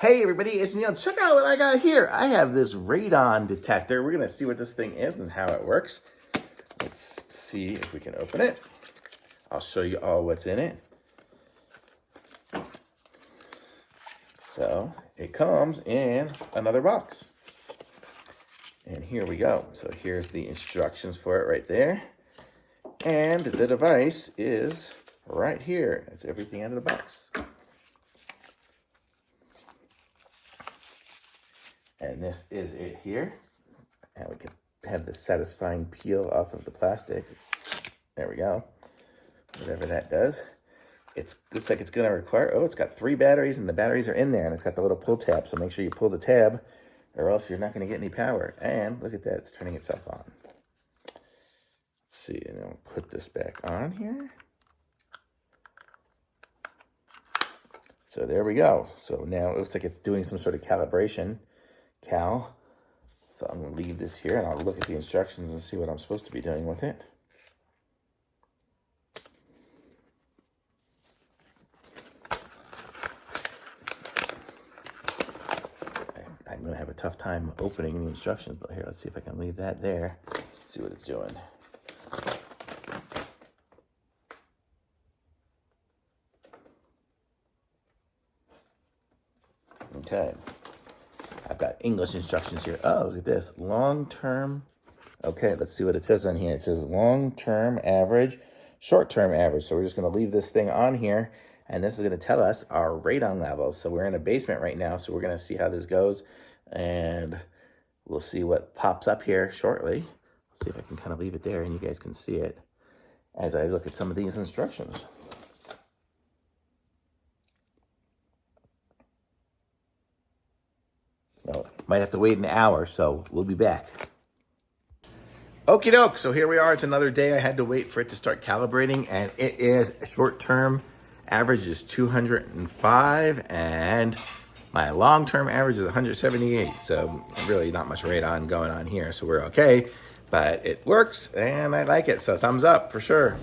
Hey everybody, it's Neil. Check out what I got here. I have this radon detector. We're gonna see what this thing is and how it works. Let's see if we can open it. I'll show you all what's in it. So it comes in another box. And here we go. So here's the instructions for it right there. And the device is right here. It's everything out of the box. And this is it here. And we can have the satisfying peel off of the plastic. There we go. Whatever that does. It looks like it's going to require, it's got 3 batteries and the batteries are in there. And it's got the little pull tab. So make sure you pull the tab or else you're not going to get any power. And look at that. It's turning itself on. Let's see. And then we'll put this back on here. So there we go. So now it looks like it's doing some sort of calibration. So I'm going to leave this here and I'll look at the instructions and see what I'm supposed to be doing with it. I'm going to have a tough time opening the instructions, but here, let's see if I can leave that there. See what it's doing. Okay. I've got English instructions here. Oh, look at this. Long-term. Okay, let's see what it says on here. It says long-term average, short-term average. So we're just going to leave this thing on here, and this is going to tell us our radon levels. So we're in a basement right now, so we're going to see how this goes, and we'll see what pops up here shortly. See if I can kind of leave it there, and you guys can see it as I look at some of these instructions. Oh, might have to wait an hour, so we'll be back. Okie doke, so here we are. It's another day. I had to wait for it to start calibrating, and it is short-term average is 205, and my long-term average is 178. So really not much radon going on here, so we're okay. But it works, and I like it, so thumbs up for sure.